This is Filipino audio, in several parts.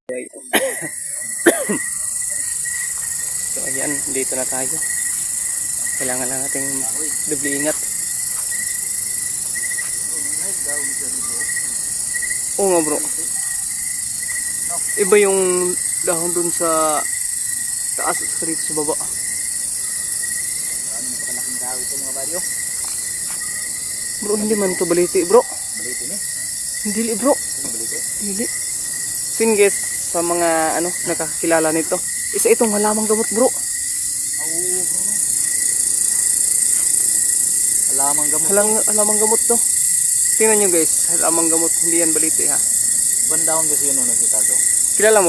So ayan, dito na tayo. Kailangan lang nating dubli ingat. Oo nga bro. Iba yung dahon dun sa taas at saka dito sa baba. Napakalaking tao ito mga baryo. Bro, hindi man to baliti bro. Baliti ni? Hindi bro. Baliti? Hindi. Sin guys, sa mga nakakilala nito, isa itong halamang gamot bro. Oo bro. Halamang gamot to. Tingnan nyo guys, halamang gamot, hindi yan baliti ha. Bandahon kasi yun si Tato. Kilala mo?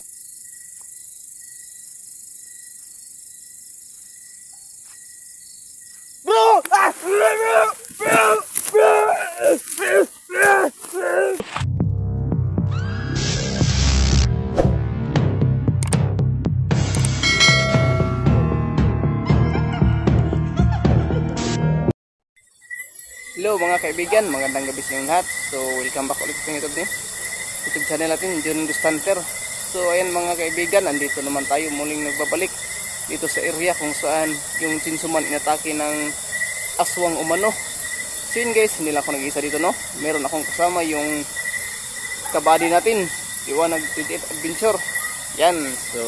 Bro! Hello mga kaibigan, magandang gabi sa inyong lahat. So welcome back ulit sa YouTube channel natin, John Gustanter. So ayan mga kaibigan, andito naman tayo muling nagbabalik dito sa area kung saan yung Chinsuman inatake ng aswang umano. So yun guys, hindi lang ako nag-iisa dito no. Meron akong kasama yung kabady natin, Liwanag 28 Adventure. Yan. So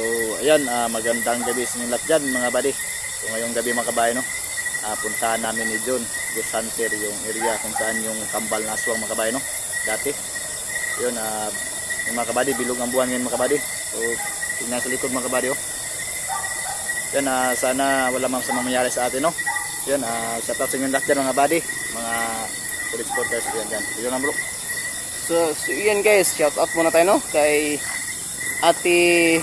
ayan, magandang gabi sa inyo lahat dyan mga buddy. So ngayong gabi mga kabayan no, puntahan namin ni John Gustanter yung area kung saan yung kambal na aswang mga kabayan no, dati. Yun, yung mga kabady, bilog ang buwan ngayon mga kabady. So tingnan sa likod mga kabady oh. Yan, sana wala mang sama mangyari sa atin no. Yan, shout out sa inyo lahat dyan mga buddy, mga police sporters yan. Yun lang bro. So yan guys, shout out muna tayo no kay Ate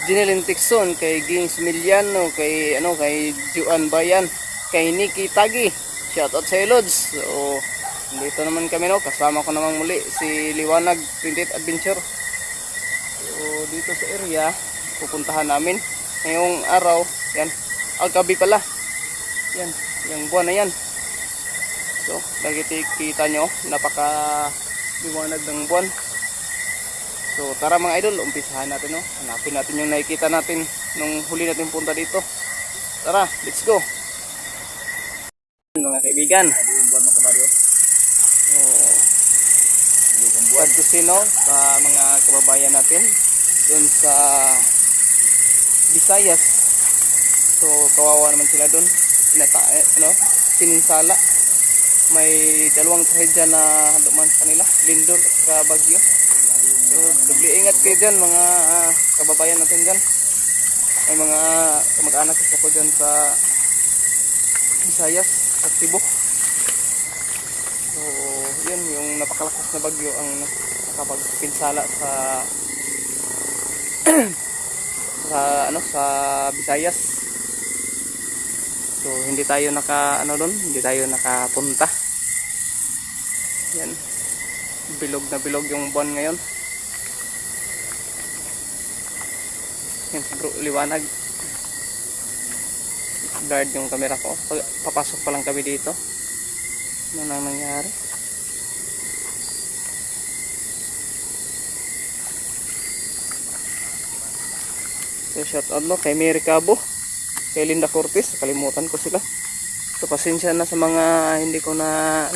Jeneline Tixon, kay Gings Miliano, kay Juan Bayan, kay Nikki Tagi. Shout out sa Lods. So dito naman kami no, kasama ko naman muli si Liwanag 28 Adventure. So dito sa area pupuntahan namin ngayong araw, yan, gabi pala. Yan, yung buwan na yan. So nakikita nyo, napaka liwanag ng buwan. So tara mga idol, umpisahan natin no. Hanapin natin yung nakikita natin nung huli natin punta dito. Tara, let's go. Mga kaibigan. So Pagkusino sa mga kababayan natin doon sa Visayas. So kawawa naman sila doon. Pininsala. May dalawang trahedya na duman sa kanila, lindol at bagyo. So dubli ingat kayo dyan mga kababayan natin dyan. May mga kamag-anak ko dyan sa Visayas, sa Cebu. So yun, yung napakalakas na bagyo ang nakapagpinsala sa sa Visayas. So hindi tayo hindi tayo nakapunta. Yan. Bilog na bilog yung buwan ngayon. Yan bro, liwanag. Guard yung camera ko. Papasok pa lang kami dito. Ano nang nangyari? So shout out no kay Mary Cabo, kay Linda Cortez, kalimutan ko sila. So pasensya na sa mga hindi ko na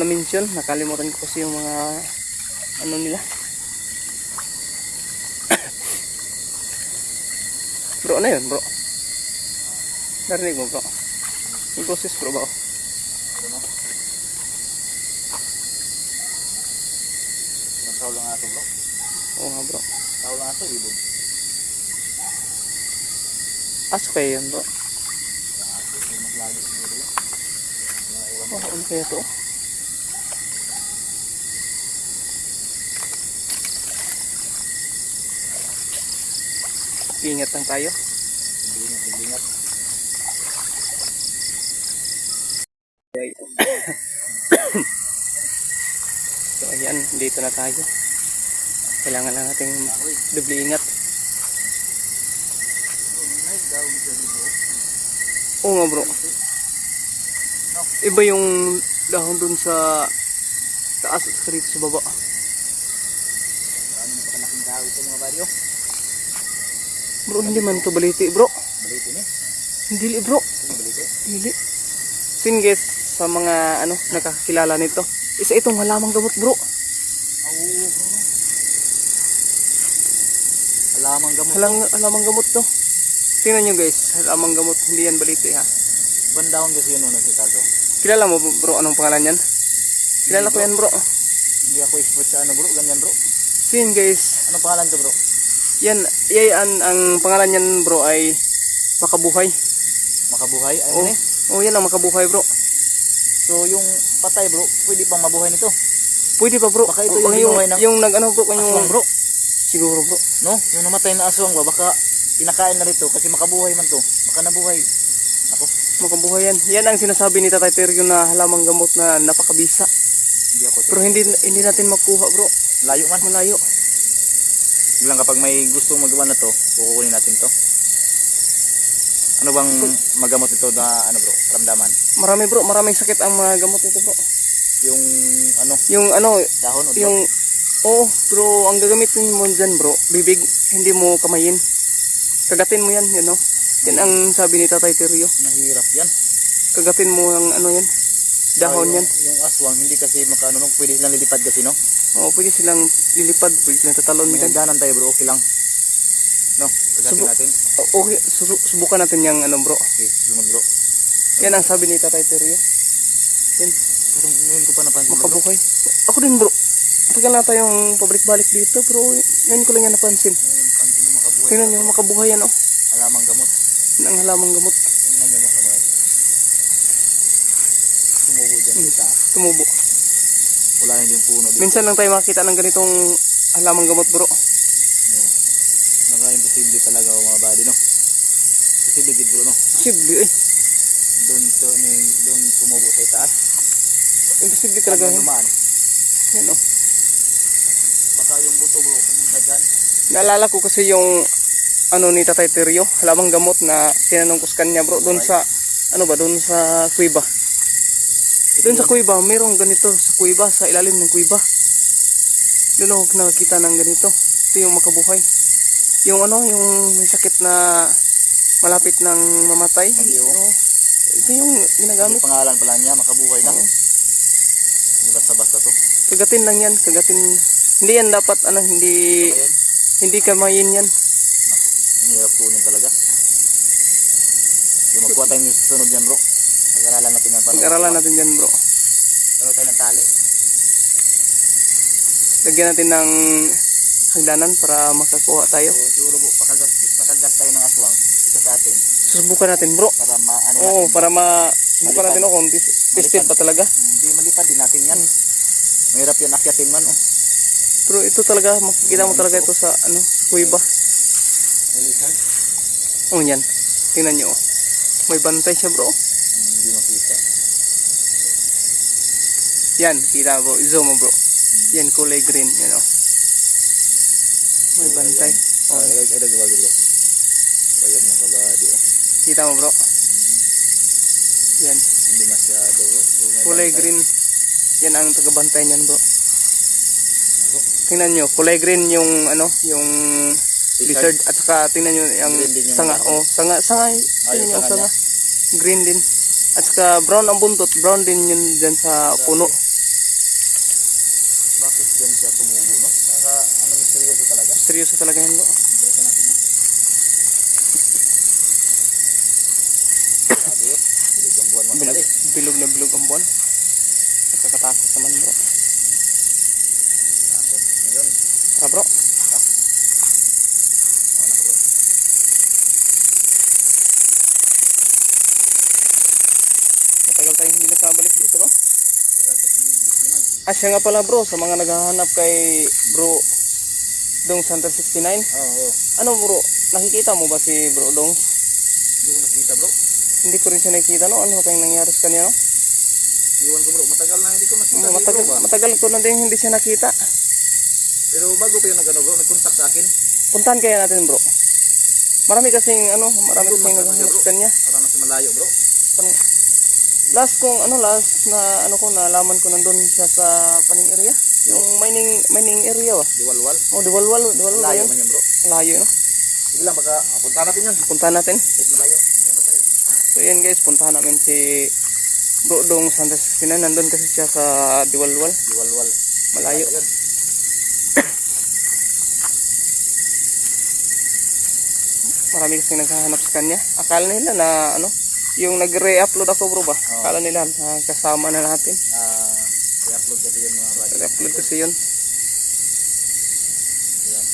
mention, nakalimutan ko kasi yung mga nila. Bro, ano yun bro? Narinig mo bro? Yung boses bro ba? Tao lang ato bro. Oo nga bro. Tao lang ato, ibon. Aso kayo yun bro? Ato, mas lagi siguro yun. Oh, ano kaya to? Ingat lang tayo. Ingat. So ayan, dito na tayo. Kailangan lang nating dubli ingat. Oo nga bro. Iba yung dahon dun sa taas at saka dito sa baba. Napakalaking daw ito mga buddy oh. Bro, hindi man to baliti bro. Baliti ni. Dili bro. Ano baliti? Dili. Sin guys, sa mga ano nakakilala nito. Isa itong halamang gamot bro. Oh. Halamang gamot. Halamang gamot to. Tingnan nyo guys, halamang gamot. Hindi yan baliti ha. Bandahon kasi yun nakita ko. Kilala mo bro anong pangalan yan? Kilala ko yan bro. Hindi ako expert sa ano bro, ganyan bro. Sin guys, Anong pangalan to bro? yan, ang pangalan yan bro ay makabuhay. Makabuhay? Ay Oh, ano eh? oh yan ang makabuhay bro. So yung patay bro, pwede pang mabuhay nito? Pwede pa bro. Baka ito Baka yung binuhay ng yung nag ano bro, yung aswang bro. siguro bro. No? Yung namatay na aswang ba, baka kinakain na rito kasi makabuhay man to. Baka nabuhay. Ako, Makabuhay yan. Yan ang sinasabi ni Tatay Teryo na halamang gamot na napakabisa. hindi ako. Pero hindi natin makuha bro. Layo man. Malayo. Biglang kapag may gustong magawa na to, kukunin natin to. Ano bang magamot ito na ano bro, ramdaman? Marami bro, maraming sakit ang mga gamot nito bro. Yung ano, Yung ano, dahon o yung bro, ang gagamitin mo dyan bro, bibig, hindi mo kamayin. Kagatin mo yan, you know. Yan ang sabi ni Tatay Teryo. mahirap yan. Kagatin mo ang ano yan, dahon yan. Yung aswang, hindi kasi makaano, no? Pwede silang lilipad kasi no? Oo, pwede silang lilipad, pwede silang tatalon May dyan. hangganan tayo bro, okay lang. No, pagdating natin. Okay, subukan natin yung ano bro. Okay, susunod bro. Yan ang sabi ni Tatay Teryo. Yan, Pero ngayon ko pa napansin bro. makabuhay. Ako din bro. Tagal na tayong pabalik-balik dito bro. Ngayon ko lang yan napansin. Ngayon, pansin mo makabuhay. Tingnan nyo, makabuhay yan oh. Alamang gamot. Yan ang halamang gamot. Tingnan nyo makabuhay. Tumubo dyan sa itaas. Tumubo. Wala na yung puno dito. Minsan lang tayo makita ng ganitong halamang gamot bro. No. Naka-imposible talaga o mga buddy no. Posible gid bro no. Imposible eh. Doon tumubo sa itaas. Imposible talaga Ano yan. dumaan? Yan oh. Baka yung buto bro pumunta dyan. Naalala ko kasi yung ano ni Tatay Teryo, halamang gamot na tinanong ko sa kanya bro, doon sa ano ba, doon sa kuweba. Doon sa kuweba, mayroong ganito sa kuweba, sa ilalim ng kuweba. Doon ako nakakita ng ganito. Ito yung makabuhay. Yung ano, yung may sakit na malapit ng mamatay. Nagyo. Oo. Ito yung ginagamit. Yung pangalan pala niya makabuhay na. Oo. Hindi basta-basta to. Kagatin lang yan, kagatin. Hindi yan dapat ano, Ayan. hindi kamayin yan. Ang hirap kunin talaga. Yung magkuha tayo sa susunod yan bro. Pag-aralan natin yan. Pag-aralan natin yan bro. Pero tayo ng tali. Lagyan natin ng hagdanan para makakuha tayo. So, siguro bro, pakagat tayo ng aswang. Ito sa atin. Susubukan natin bro. Para ano Oo, natin. para subukan natin kung tested pa talaga. Hindi malipad din natin yan. Mahirap yan akyatin man. Oh. Pero ito talaga, makikita mo talaga ito sa ano, sa kuweba. Malipad. Oh, yan. Tingnan nyo. Oh. May bantay siya bro. Hindi makita. Yan, kita bro. Zoom mo bro. Yan, kulay green. Yan oh. May bantay. Oh, Ay, nagawag bro. Ayan mga kabady. Oh. kita mo bro. Yan. Hindi masyado bro. So, may Kulay bantay. green. Yan ang tagabantay niyan bro. Tingnan nyo, kulay green yung ano, yung lizard at saka tingnan nyo yung Green din yung sanga. dahon. Oh, sanga. Tingnan yung nyo ang sanga sanga. Green din. At saka brown ang buntot. Brown din yun dyan sa puno. Bakit dyan siya tumubo no? Naka ano misteryoso talaga. Seryoso talaga yan bro. Balikan natin yun. Sabi yun. Bilog ang buwan mga kabady. Bilog na bilog ang buwan. Nakakatakot naman bro. Takot. Ngayon. Tara bro. Ako na ka bro. Matagal tayong hindi nakabalik dito no. Siya nga pala bro, sa mga naghahanap kay bro Dong Center 69. Oo. Ano bro, nakikita mo ba si bro Dong? Hindi ko nakita bro. Hindi ko rin siya nakikita no. Ano kayong nangyari sa kanya no? Iwan ko bro. Matagal na hindi ko nakita. si Matagal, bro ba? matagal ko na din hindi siya nakita. Pero bago pa yung nag-ano bro, nag-contact sa akin. Puntahan kaya natin bro. Marami kasing ano, marami Doon, kasing mas- naghahanap bro. sa kanya. Parang nasa malayo bro. Parang last na ano ko nalaman ko nandun siya sa paning area. Yung mining area ba? Diwalwal. Oh, Diwalwal ba Layo yun? man yun bro. Layo, no? Sige lang, baka punta natin yun. Punta natin. Kahit malayo. Maganda tayo. So yan guys, puntahan namin si Bro Dong Santos Sinan. Nandun kasi siya sa Diwalwal. Diwalwal. Malayo. Yun. Marami kasing naghahanap sa kanya. Akala nila na ano, yung nag-re-upload ako bro ba? Oo. Akala nila kasama na natin. I-upload kasi yun mga buddy. Re-upload kasi yun. Ayan.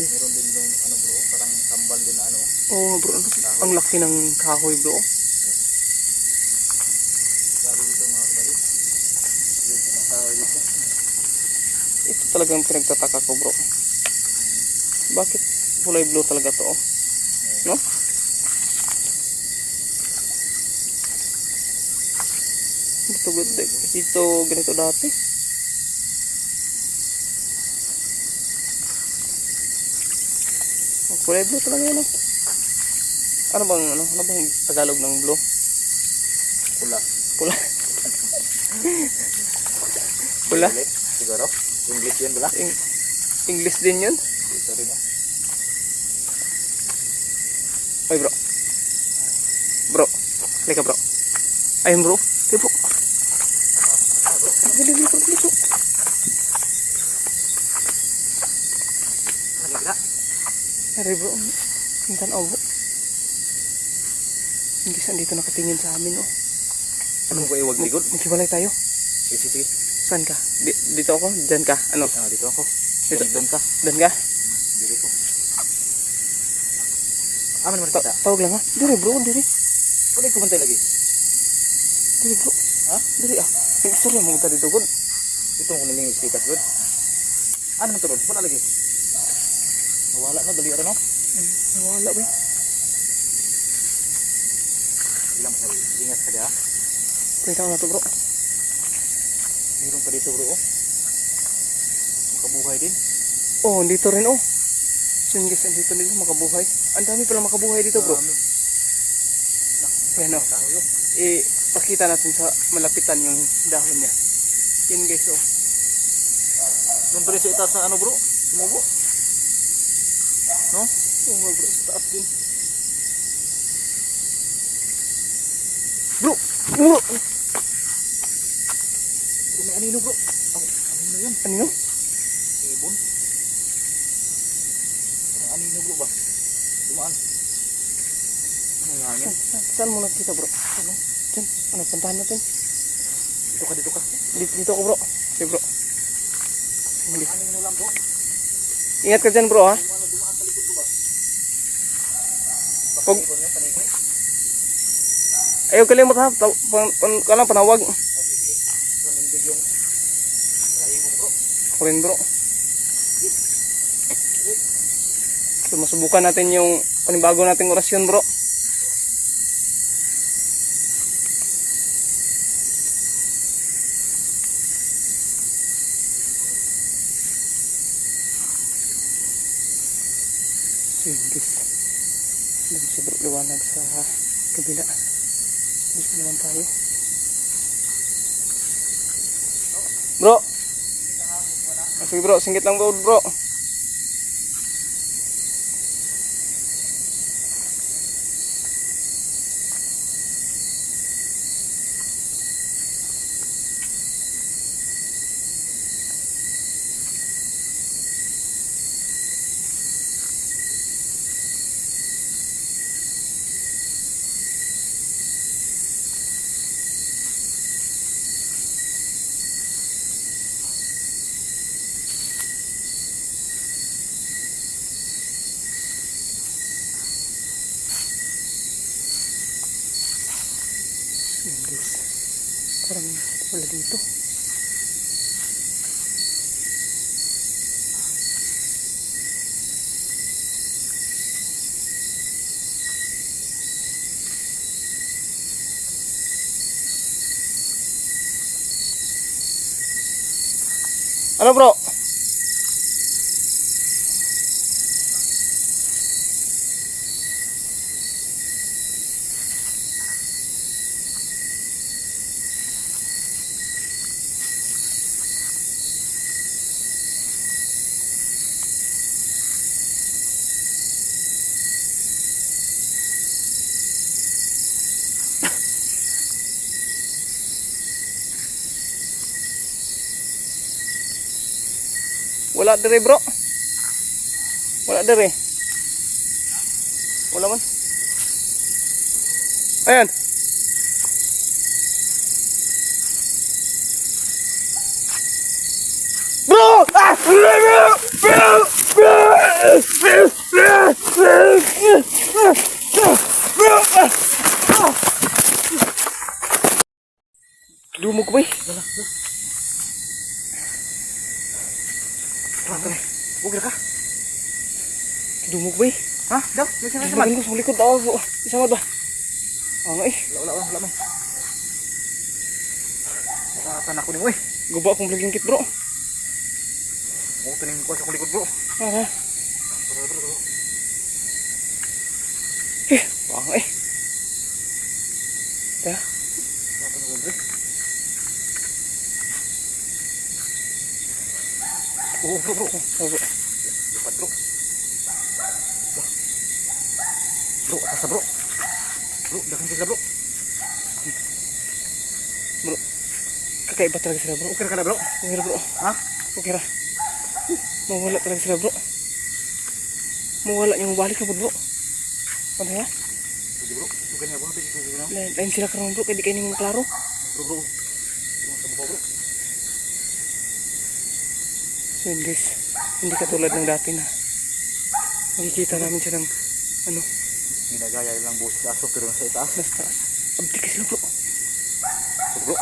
Meron din yung ano bro, parang tambal din na ano. Oh bro, ang laki ng kahoy bro. Sabi dito mga buddy. Yung kumakahoy dito. Ito talagang pinagtataka ko bro. Bakit kulay blue talaga to? Oh? No? Dito ganito dati. Oh, kulay blue talaga yun. Oh. Ano bang Tagalog ng blue? Pula. Pula. Pula? Siguro? English yun pula? English din yun? Dito rin oh. Ay bro. Bro. Halika bro. Ayun bro. Okay bro. Dali bro. Nakikita? Ay bro. Hintan bro. Hindi saan dito nakatingin sa amin oh. Anong ko iwag ligod? Maghiwalay tayo. Sige. Saan ka? Dito ako? Diyan ka? Ano? Dito ako. Dito. Doon ka. Diyan ka? Dito ko. Aman naman kita. Tawag lang ha? Diri bro, diri. Pwede ko bantay lagi. Diri bro. Ha? Diri ah. Yung istorya mo tadi dugod. Ito ko niling istikas good. Ano man turun? Wala lagi. Nawala na dali ara no. Wala ba? Ilang sa ingat ka dia. Pwede na to bro. Meron pa dito bro. Oh. Makabuhay din. Oh, dito rin oh. So yun guys, dito nila makabuhay. Ang dami pala makabuhay dito bro. Ayan oh. Pakita natin sa malapitan yung dahon niya. Yan guys oh. Doon pa rin sa itaas sa ano bro? Sumubo. No? Oo nga bro, sa taas din. Bro! Bro! May anino bro. Oh, anino yan? Anino? Ibon. Anino bro ba? Dumaan. Ano hangin? Saan mo nakita bro? Ano? Diyan. Ano, puntahan natin. Dito ka. Dito ako bro. Okay bro. Anino lang bro. Ingat ka dyan bro ha. Dumaan sa likod ko ba? Pag... Ibon yan, paniki. Ayaw kalimot ha. Kalang panawag. Sige. Nanindig yung lahi mo bro. Ako rin bro. So masubukan natin yung panibago nating orasyon bro. So yun guys. Doon si bro liwanag sa kabila. Dito naman tayo. Bro. Sige bro, singit lang bro. Yun guys, parang wala dito. Ano bro? Wala dire bro. Wala dire. Wala man. Ayan. Bro! Ah! Lumog ba eh? Huwag ka. Lumog ba eh? Ha? Daw? May sinasama. Isamad ko sa likod ako bro. Isamad ba? Nga eh. Wala man. Nakakatanak ko ni mo eh. Guba akong blagingkit bro. Huwag tanin ko sa kulikod bro. Ah, nga eh. Kaya? Oo bro. Oh, bro. Lipat bro. Bro, atas na bro. Bro, dakan sila bro. Bro. Kakaiba talaga sila bro. Okay ka na bro. Okay ra bro. Ha? Okay ra. Mawala talaga sila bro. Mawala yung balik na bro. Ano ya? Sige bro. Okay na bro. Lain sila karon bro. Kaya di kayo nang klaro. Bro. Bro. So yun guys. Hindi katulad ng dati na nakikita namin siya ng ano. Ginagaya lang buhos sa aso pero nasa itaas. Basta. Abdi ka sila bro. Bro.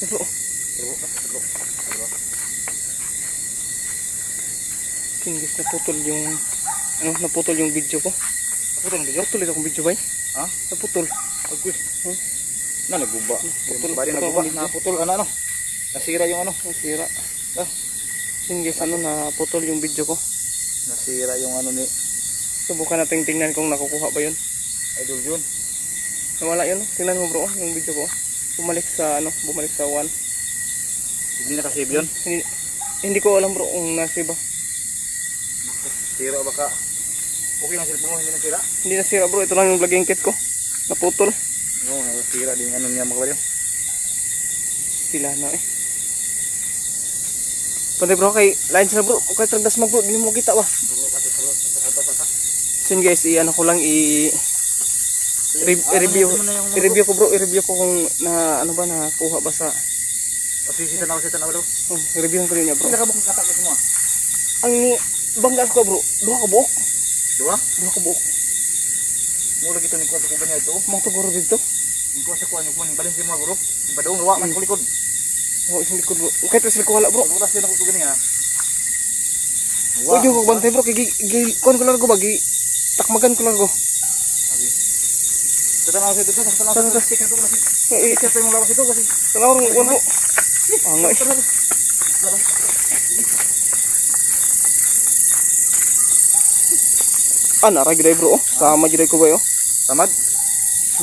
Bro. Bro. Yun guys. Naputol yung video ko. Naputol ang video? Naputol akong video ba eh? Ha? Naputol. Agwis. Na nagguba. Naputol. Bari nagguba. Naputol ano. Nasira yung ano. Nasira. Ah. Yun guys. Naputol yung video ko. Nasira yung ano ni Subukan natin tingnan kung nakukuha ba yun. Idol yun. Nawala yun. Tingnan mo bro yung video ko. Bumalik sa 1. Hindi nakasave yun. Hindi ko alam bro kung nasiba. Sira baka. Okay lang cellphone mo, hindi nasira. Hindi nasira bro. Ito lang yung vlogging kit ko. Naputol. Oo, nasira din ano niya mga kapatid. Sila na eh. Pwede bro kay line sila bro. Kay tragdas mag bro. Hindi mo kita ba? So yun guys, i-ano ko lang i-review ko bro, i-review ko kung na ano ba nakuha ba sa Sisitan ako bro. i-review ko rin niya bro. Hindi ka bukong katak mo. Ang ni bangga ko bro, duha ka buok. Dua? Duha ka buok. Mula gito ni kuha sa kuban niya ito. Mga tuguro dito. Ni kuha sa kuha ni kuha ni balin si mga guro. Ipadong ruwa man kulikod. Oh, isang likod bro. Kahit sila ko wala bro. Bukas din ako tugan niya. Ojo ko bantay bro, kay kon ko lang ko bagi. Takmagan ko lang ko. Sabi. Tatanaw sa dito, tatanaw sa plastic na to kasi. Kasi mo lawas ito kasi. Tanaw ron kon bro. Nga eh. Nara gid bro. Sama gid ko ba yo? Samad?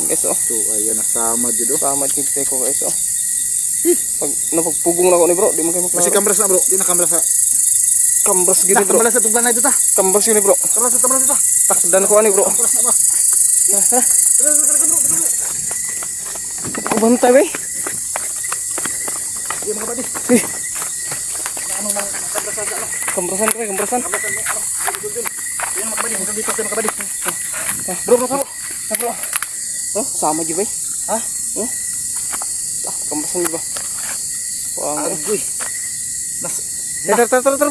Guys oh. So ayan na samad jud. Sama gid ko guys oh. Pag napagpugong na ko ni bro, di man kayo maklaro. Kasi kambras na bro, di na kambras sa. Kambras gini bro. Kambras sa tugban na ito ta. Kambras gini bro. Kambras ito. Takdan ko ani bro. Kambras na ba? Bantay bay. Iya mga buddy. Ano nang kambras sa ano? Kambrasan ko, kambrasan. Kambrasan mo. Yan mga buddy, hanggang dito tayo mga buddy. Bro. Bro. Oh, sama gid bay. Ha? Oh. Kambrasan gid ba? Wah, Agoy. Nas. tar bro.